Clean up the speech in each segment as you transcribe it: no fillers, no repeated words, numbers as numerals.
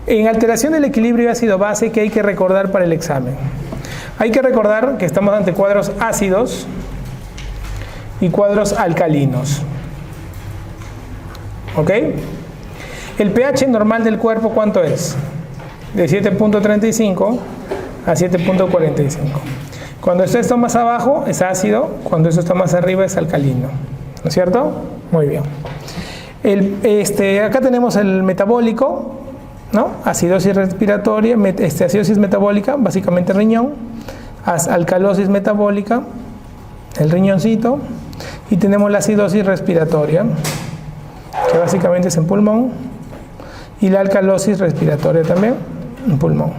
En alteración del equilibrio ácido-base, ¿qué hay que recordar para el examen? Hay que recordar que estamos ante cuadros ácidos y cuadros alcalinos. ¿Ok? El pH normal del cuerpo, ¿cuánto es? De 7.35 a 7.45. Cuando esto está más abajo es ácido, cuando esto está más arriba es alcalino. ¿No es cierto? Muy bien. Acá tenemos el metabólico, ¿no? Acidosis respiratoria, acidosis metabólica, básicamente riñón, alcalosis metabólica, el riñoncito, y tenemos la acidosis respiratoria, que básicamente es en pulmón, y la alcalosis respiratoria también en pulmón.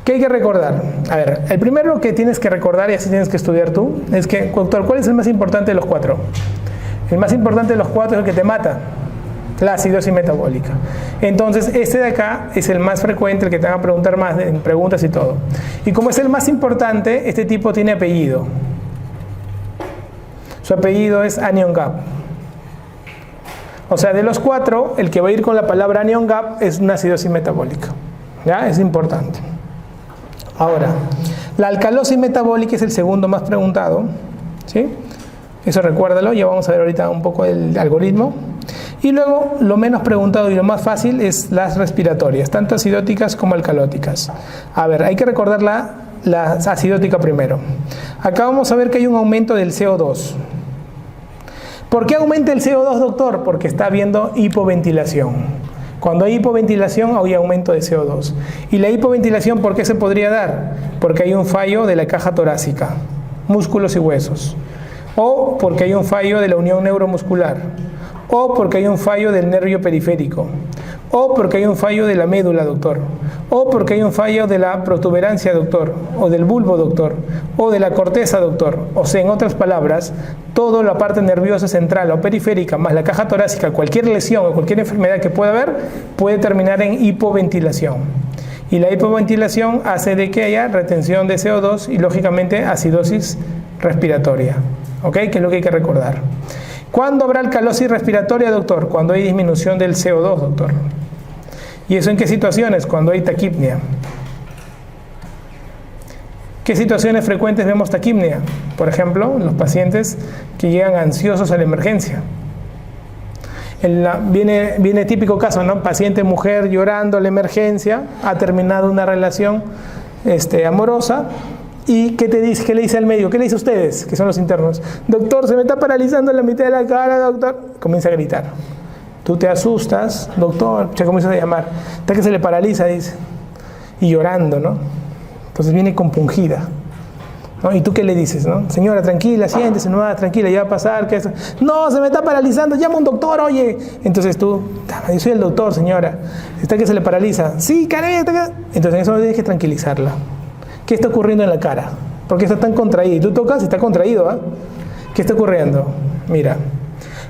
¿Qué hay que recordar? A ver, el primero que tienes que recordar, y así tienes que estudiar tú, es que, doctor, ¿cuál es el más importante de los cuatro? El más importante de los cuatro es el que te mata, la acidosis metabólica. Entonces, este de acá es el más frecuente, el que te van a preguntar más en preguntas y todo. Y como es el más importante, este tipo tiene apellido. Su apellido es anion gap. O sea, de los cuatro, el que va a ir con la palabra anion gap es una acidosis metabólica. ¿Ya? Es importante. Ahora, la alcalosis metabólica es el segundo más preguntado, ¿sí? Eso recuérdalo, ya vamos a ver ahorita un poco el algoritmo. Y luego, lo menos preguntado y lo más fácil es las respiratorias, tanto acidóticas como alcalóticas. A ver, hay que recordar la acidótica primero. Acá vamos a ver que hay un aumento del CO2. ¿Por qué aumenta el CO2, doctor? Porque está habiendo hipoventilación. Cuando hay hipoventilación hay aumento de CO2. ¿Y la hipoventilación por qué se podría dar? Porque hay un fallo de la caja torácica, músculos y huesos. O porque hay un fallo de la unión neuromuscular. O porque hay un fallo del nervio periférico. O porque hay un fallo de la médula, doctor. O porque hay un fallo de la protuberancia, doctor. O del bulbo, doctor. O de la corteza, doctor. O sea, en otras palabras, toda la parte nerviosa central o periférica, más la caja torácica, cualquier lesión o cualquier enfermedad que pueda haber, puede terminar en hipoventilación. Y la hipoventilación hace de que haya retención de CO2 y, lógicamente, acidosis respiratoria. ¿Ok? Que es lo que hay que recordar. ¿Cuándo habrá alcalosis respiratoria, doctor? Cuando hay disminución del CO2, doctor. ¿Y eso en qué situaciones? Cuando hay taquipnea. ¿Qué situaciones frecuentes vemos taquipnea? Por ejemplo, los pacientes que llegan ansiosos a la emergencia. Viene típico caso, ¿no? Paciente mujer llorando a la emergencia, ha terminado una relación amorosa. ¿Y qué te dice? ¿Qué le dice al médico? ¿Qué le dice a ustedes, que son los internos? Doctor, se me está paralizando la mitad de la cara, doctor. Comienza a gritar. Tú te asustas, doctor, se comienza a llamar. Hasta que se le paraliza, dice. Y llorando, ¿no? Entonces viene compungida, ¿no? ¿Y tú qué le dices, no? Señora, tranquila, siéntese, no, tranquila, ya va a pasar. ¿Qué? No, se me está paralizando, llama a un doctor, oye. Entonces tú, yo soy el doctor, señora. Está que se le paraliza. Sí, caray, entonces en eso tienes que tranquilizarla. ¿Qué está ocurriendo en la cara? ¿Por qué está tan contraído? Y tú tocas y está contraído, ¿eh? ¿Qué está ocurriendo? Mira,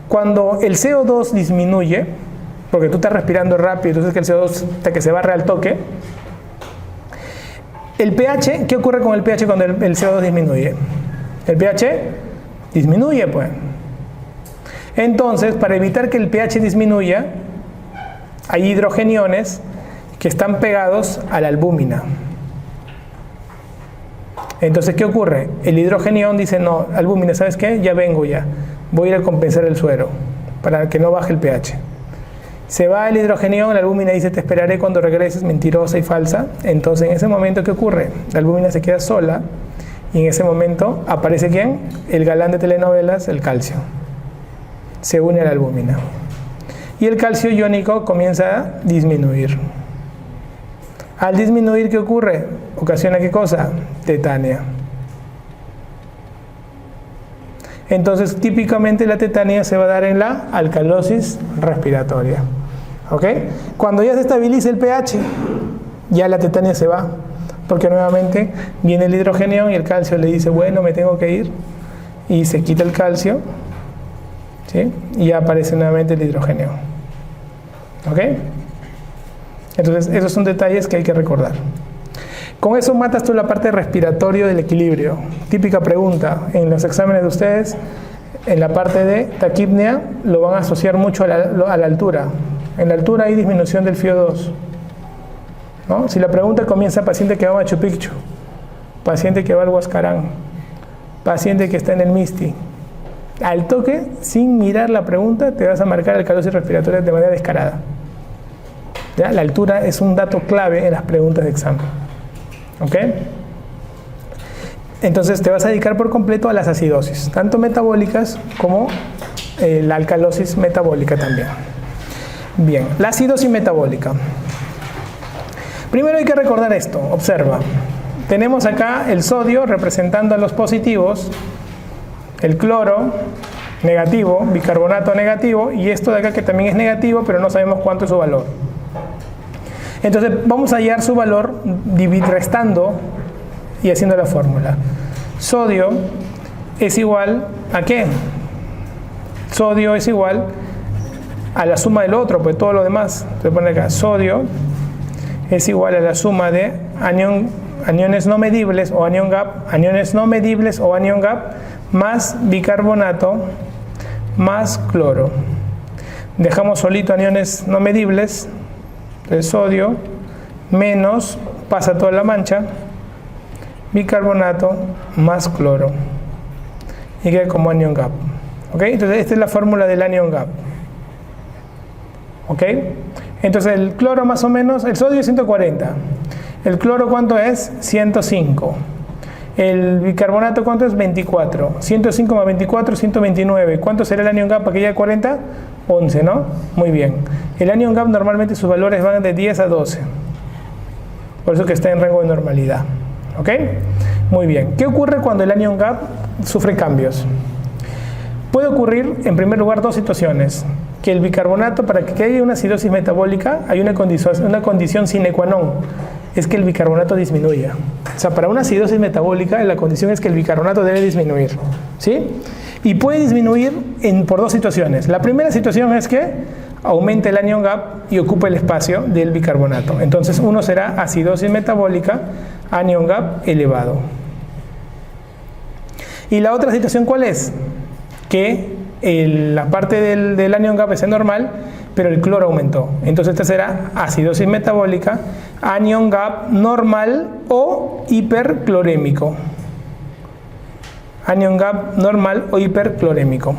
cuando el CO2 disminuye, porque tú estás respirando rápido, entonces que el CO2 hasta que se barre al toque, el pH, ¿qué ocurre con el pH cuando el CO2 disminuye? El pH disminuye, pues. Entonces, para evitar que el pH disminuya, hay hidrogeniones que están pegados a la albúmina. Entonces, ¿qué ocurre? El hidrogenión dice, no, albúmina, ¿sabes qué? Ya vengo ya. Voy a ir a compensar el suero para que no baje el pH. Se va el hidrogenión, la albúmina dice, te esperaré cuando regreses, mentirosa y falsa. Entonces, en ese momento, ¿qué ocurre? La albúmina se queda sola y en ese momento aparece ¿quién? El galán de telenovelas, el calcio. Se une a la albúmina. Y el calcio iónico comienza a disminuir. Al disminuir, ¿qué ocurre? ¿Ocasiona qué cosa? Tetania. Entonces, típicamente la tetania se va a dar en la alcalosis respiratoria. ¿Ok? Cuando ya se estabiliza el pH, ya la tetania se va. Porque nuevamente viene el hidrogenión y el calcio le dice, bueno, me tengo que ir. Y se quita el calcio, ¿sí? Y ya aparece nuevamente el hidrogenión. ¿Ok? Entonces, esos son detalles que hay que recordar. Con eso matas tú la parte respiratoria del equilibrio. Típica pregunta en los exámenes de ustedes, en la parte de taquipnea, lo van a asociar mucho a la altura. En la altura hay disminución del FiO2, ¿no? Si la pregunta comienza paciente que va a Machu Picchu, paciente que va al Huascarán, paciente que está en el MISTI, al toque, sin mirar la pregunta, te vas a marcar alcalosis respiratoria de manera descarada. ¿Ya? La altura es un dato clave en las preguntas de examen. ¿Ok? Entonces te vas a dedicar por completo a las acidosis, tanto metabólicas como la alcalosis metabólica también. Bien, la acidosis metabólica. Primero hay que recordar esto, observa. Tenemos acá el sodio representando a los positivos, el cloro negativo, bicarbonato negativo, y esto de acá que también es negativo, pero no sabemos cuánto es su valor. Entonces vamos a hallar su valor restando y haciendo la fórmula. Sodio es igual ¿a qué? Sodio es igual a la suma del otro, pues todo lo demás. Se pone acá, sodio es igual a la suma de aniones no medibles o anion gap, más bicarbonato más cloro. Dejamos solito aniones no medibles, el sodio menos, pasa toda la mancha, bicarbonato más cloro, y queda como anion gap. ¿Ok? Entonces esta es la fórmula del anion gap. ¿Ok? Entonces el cloro más o menos, el sodio es 140, el cloro ¿cuánto es? 105. El bicarbonato ¿cuánto es? 24. 105 más 24, 129. ¿Cuánto será el anion gap para que llegue a 40? 11, ¿no? Muy bien. El anion gap normalmente sus valores van de 10 a 12. Por eso que está en rango de normalidad. ¿Ok? Muy bien. ¿Qué ocurre cuando el anion gap sufre cambios? Puede ocurrir, en primer lugar, dos situaciones. Que el bicarbonato, para que haya una acidosis metabólica, hay una condición sine qua non. Es que el bicarbonato disminuya. O sea, para una acidosis metabólica la condición es que el bicarbonato debe disminuir, ¿sí? Y puede disminuir por dos situaciones. La primera situación es que aumente el anion gap y ocupe el espacio del bicarbonato. Entonces uno será acidosis metabólica, anion gap elevado. Y la otra situación ¿cuál es? Que la parte del anion gap es normal, pero el cloro aumentó. Entonces esta será acidosis metabólica, anion gap normal o hiperclorémico. Anion gap normal o hiperclorémico.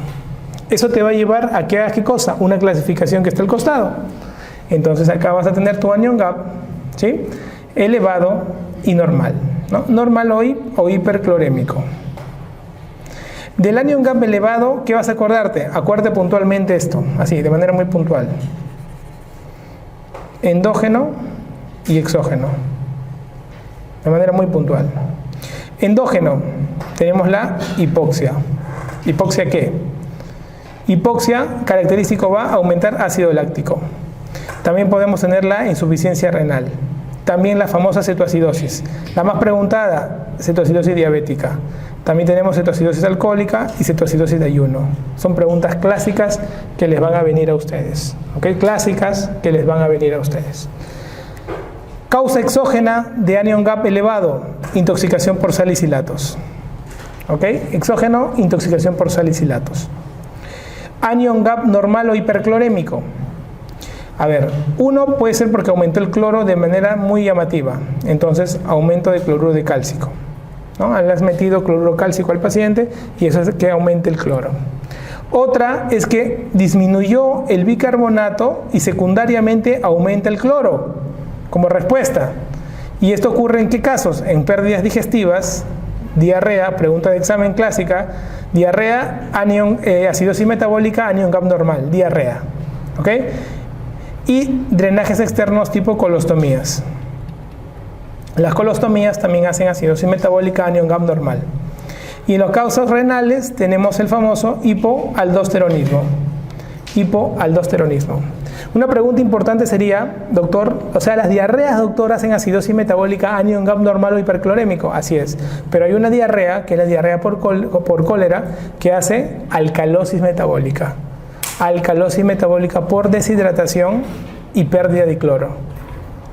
Eso te va a llevar a que hagas ¿qué cosa? Una clasificación que está al costado. Entonces acá vas a tener tu anion gap, ¿sí? Elevado y normal, ¿no? Normal o hiperclorémico. Del anion gap elevado, ¿qué vas a acordarte? Acuérdate puntualmente esto, así, de manera muy puntual. Endógeno y exógeno. De manera muy puntual. Endógeno, tenemos la hipoxia. ¿Hipoxia qué? Hipoxia, característico va a aumentar ácido láctico. También podemos tener la insuficiencia renal. También la famosa cetoacidosis. La más preguntada, cetoacidosis diabética. También tenemos cetoacidosis alcohólica y cetoacidosis de ayuno. Son preguntas clásicas que les van a venir a ustedes. ¿Ok? Clásicas que les van a venir a ustedes. Causa exógena de anion gap elevado, intoxicación por salicilatos. ¿Ok? Exógeno, intoxicación por salicilatos. Anion gap normal o hiperclorémico. A ver, uno puede ser porque aumentó el cloro de manera muy llamativa. Entonces, aumento de cloruro de cálcico, ¿no? Le has metido cloruro cálcico al paciente y eso hace que aumente el cloro. Otra es que disminuyó el bicarbonato y secundariamente aumenta el cloro como respuesta. ¿Y esto ocurre en qué casos? En pérdidas digestivas, diarrea, pregunta de examen clásica, diarrea, acidosis metabólica, anion gap normal, diarrea. ¿Ok? Y drenajes externos tipo colostomías. Las colostomías también hacen acidosis metabólica, anion gap normal. Y en los causas renales tenemos el famoso hipoaldosteronismo. Hipoaldosteronismo. Una pregunta importante sería, doctor, o sea, las diarreas, doctor, hacen acidosis metabólica, anion gap normal o hiperclorémico. Así es. Pero hay una diarrea, que es la diarrea por cólera, que hace alcalosis metabólica. Alcalosis metabólica por deshidratación y pérdida de cloro.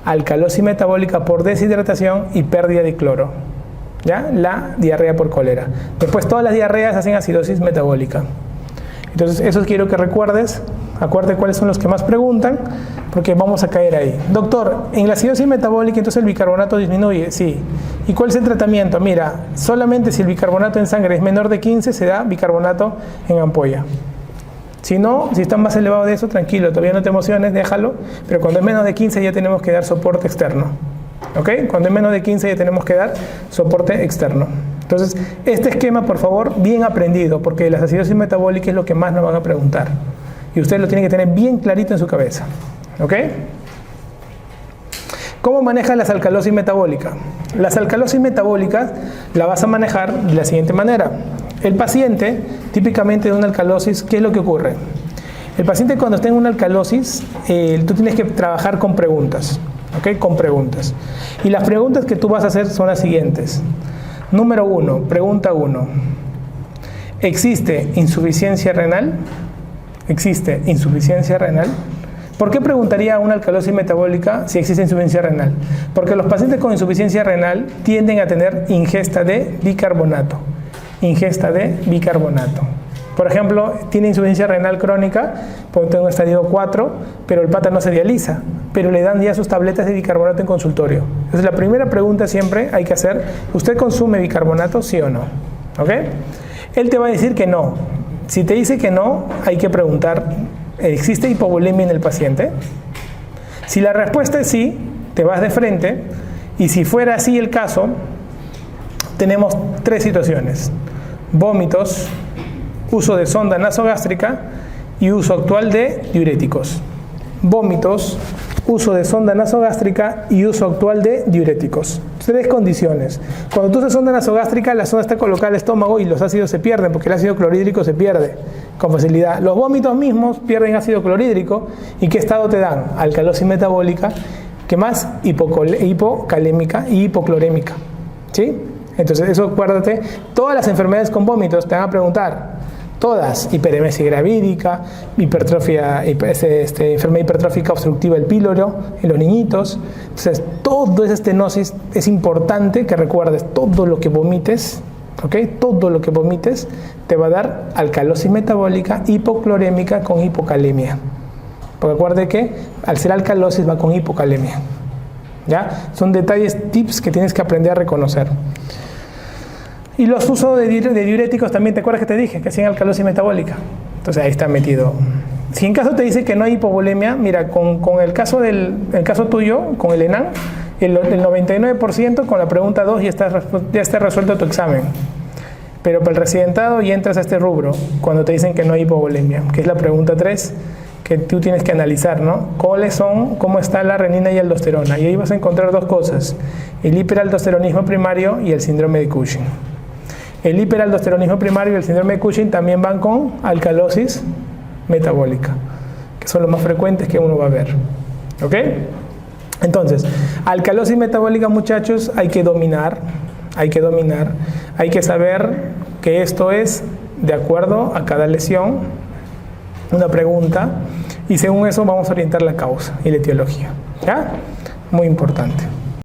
Alcalosis metabólica por deshidratación y pérdida de cloro. ¿Ya? La diarrea por cólera. Después todas las diarreas hacen acidosis metabólica. Entonces eso quiero que recuerdes Acuérdate cuáles son los que más preguntan, porque vamos a caer ahí. Doctor, en la acidosis metabólica entonces el bicarbonato disminuye. Sí. ¿Y cuál es el tratamiento? Mira, solamente si el bicarbonato en sangre es menor de 15 se da bicarbonato en ampolla. Si no, si está más elevado de eso, tranquilo, todavía no te emociones, déjalo. Pero cuando es menos de 15 ya tenemos que dar soporte externo. ¿Ok? Cuando es menos de 15 ya tenemos que dar soporte externo. Entonces, este esquema, por favor, bien aprendido, porque la acidosis metabólica es lo que más nos van a preguntar. Y usted lo tiene que tener bien clarito en su cabeza. ¿Ok? ¿Cómo manejas las alcalosis metabólicas? Las alcalosis metabólicas la vas a manejar de la siguiente manera. El paciente, típicamente de una alcalosis, ¿qué es lo que ocurre? El paciente cuando está en una alcalosis, tú tienes que trabajar con preguntas. ¿Ok? Con preguntas. Y las preguntas que tú vas a hacer son las siguientes. Número 1, pregunta 1. ¿Existe insuficiencia renal? ¿Existe insuficiencia renal? ¿Por qué preguntaría una alcalosis metabólica si existe insuficiencia renal? Porque los pacientes con insuficiencia renal tienden a tener ingesta de bicarbonato. Ingesta de bicarbonato. Por ejemplo, tiene insuficiencia renal crónica, puede tener un estadio 4, pero el pata no se dializa, pero le dan ya sus tabletas de bicarbonato en consultorio. Entonces la primera pregunta siempre hay que hacer, ¿usted consume bicarbonato, sí o no? ¿Ok? Él te va a decir que no. Si te dice que no, hay que preguntar, ¿existe hipovolemia en el paciente? Si la respuesta es sí, te vas de frente, y si fuera así el caso, tenemos 3 situaciones: vómitos, uso de sonda nasogástrica y uso actual de diuréticos. Vómitos, uso de sonda nasogástrica y uso actual de diuréticos. 3 condiciones. Cuando tú usas sonda nasogástrica, la sonda está colocada al estómago y los ácidos se pierden, porque el ácido clorhídrico se pierde con facilidad. Los vómitos mismos pierden ácido clorhídrico. ¿Y qué estado te dan? Alcalosis metabólica. ¿Qué más? Hipocalémica y hipoclorémica. ¿Sí? Entonces, eso acuérdate. Todas las enfermedades con vómitos te van a preguntar. Todas, hiperemesis gravídica, enfermedad hipertrófica obstructiva del píloro en los niñitos. Entonces, toda esa estenosis es importante que recuerdes. Todo lo que vomites, ¿ok? Todo lo que vomites te va a dar alcalosis metabólica hipoclorémica con hipocalemia. Porque acuérdate que al ser alcalosis va con hipocalemia. ¿Ya? Son detalles, tips que tienes que aprender a reconocer. Y los usos de diuréticos también, ¿te acuerdas que te dije? Que hacían alcalosis metabólica. Entonces ahí está metido. Si en caso te dice que no hay hipovolemia, mira, con el caso tuyo, con el ENAN, el 99% con la pregunta 2 ya está resuelto tu examen. Pero para el residentado ya entras a este rubro, cuando te dicen que no hay hipovolemia, que es la pregunta 3, que tú tienes que analizar, ¿no? ¿Cómo está la renina y aldosterona? Y ahí vas a encontrar 2 cosas: el hiperaldosteronismo primario y el síndrome de Cushing. El hiperaldosteronismo primario y el síndrome de Cushing también van con alcalosis metabólica, que son los más frecuentes que uno va a ver. ¿Ok? Entonces, alcalosis metabólica, muchachos, hay que dominar, hay que saber que esto es de acuerdo a cada lesión, una pregunta, y según eso vamos a orientar la causa y la etiología. ¿Ya? Muy importante.